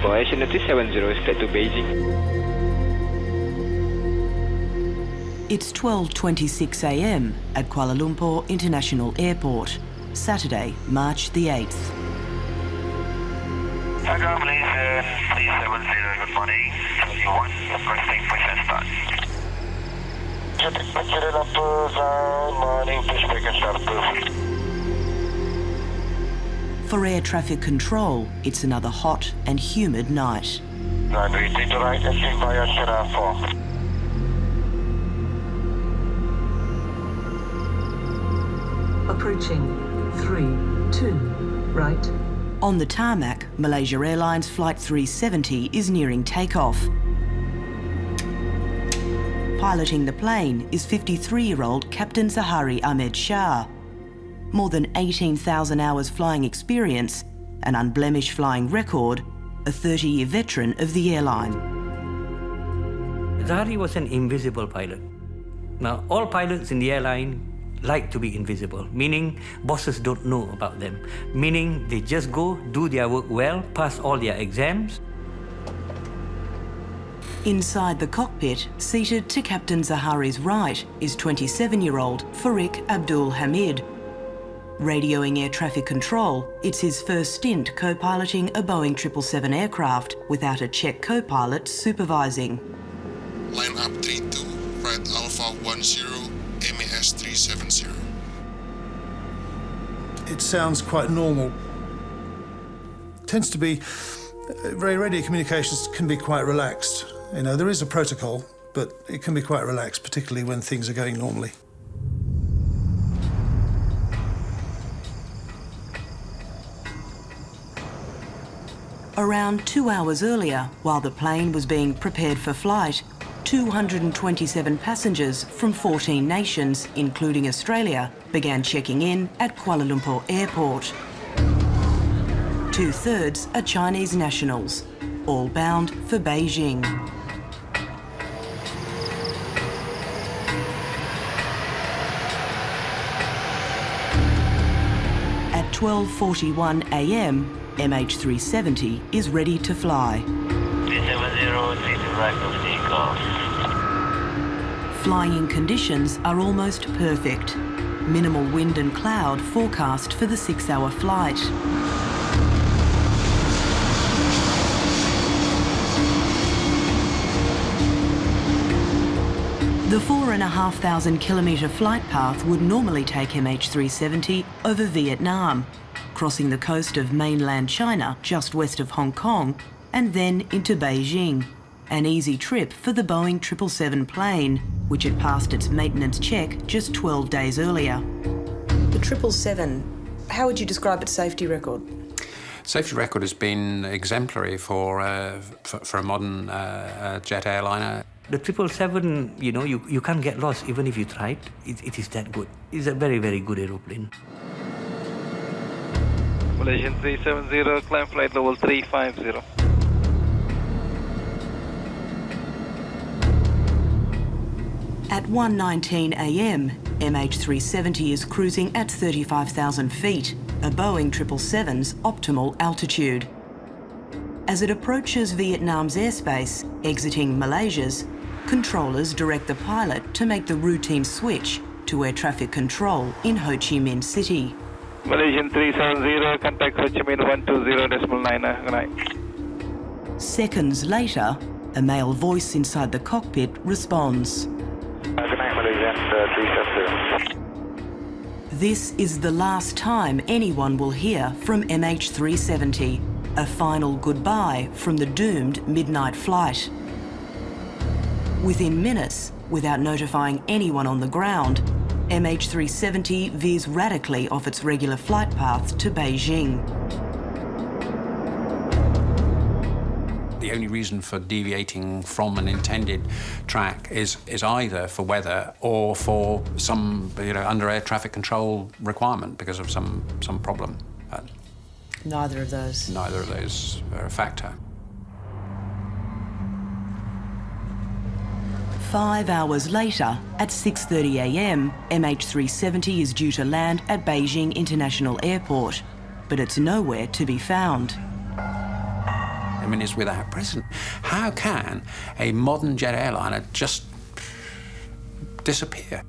Malaysian 370 straight to Beijing. It's 12:26 a.m. at Kuala Lumpur International Airport, Saturday, March the 8th. Takeoff, Malaysian 370, good morning. 21, requesting push and start. Morning, push back and start, please. For air traffic control, it's another hot and humid night. Runway 3 to right, exit via Sierra 4. Approaching 3, 2, right. On the tarmac, Malaysia Airlines Flight 370 is nearing takeoff. Piloting the plane is 53-year-old Captain Zahari Ahmed Shah. More than 18,000 hours flying experience, an unblemished flying record, a 30-year veteran of the airline. Zahari was an invisible pilot. Now, all pilots in the airline like to be invisible, meaning bosses don't know about them, meaning they just go, do their work well, pass all their exams. Inside the cockpit, seated to Captain Zahari's right, is 27-year-old Farik Abdul Hamid. Radioing air traffic control, it's his first stint co-piloting a Boeing 777 aircraft without a Czech co-pilot supervising. Line up 32, right Alpha 10, MH370. It sounds quite normal. Tends to be, radio communications can be quite relaxed. You know, there is a protocol, but it can be quite relaxed, particularly when things are going normally. Around 2 hours earlier, while the plane was being prepared for flight, 227 passengers from 14 nations, including Australia, began checking in at Kuala Lumpur Airport. 2/3 are Chinese nationals, all bound for Beijing. At 12:41 a.m, MH370 is ready to fly. 370, 3 to right of takeoff. Flying conditions are almost perfect. Minimal wind and cloud forecast for the 6-hour flight. The 4,500 kilometre flight path would normally take MH370 over Vietnam, crossing the coast of mainland China just west of Hong Kong, and then into Beijing. An easy trip for the Boeing 777 plane, which had passed its maintenance check just 12 days earlier. The 777, how would you describe its safety record? Safety record has been exemplary for a modern jet airliner. The 777, you know, you can't get lost even if you tried. It is that good. It's a very, very good aeroplane. Malaysian 370, climb flight level 350. At 1:19 a.m, MH370 is cruising at 35,000 feet, a Boeing 777's optimal altitude. As it approaches Vietnam's airspace, exiting Malaysia's, controllers direct the pilot to make the routine switch to air traffic control in Ho Chi Minh City. Malaysian 370, contact Ho Chi Minh 120.9, good night. Seconds later, a male voice inside the cockpit responds. Good night, Malaysian 370. This is the last time anyone will hear from MH370, a final goodbye from the doomed midnight flight. Within minutes, without notifying anyone on the ground, MH370 veers radically off its regular flight path to Beijing. The only reason for deviating from an intended track is either for weather or for some, under air traffic control requirement because of some problem. Neither of those. Neither of those are a factor. 5 hours later, at 6:30 a.m, MH370 is due to land at Beijing International Airport, but it's nowhere to be found. I mean, it's without precedent. How can a modern jet airliner just disappear?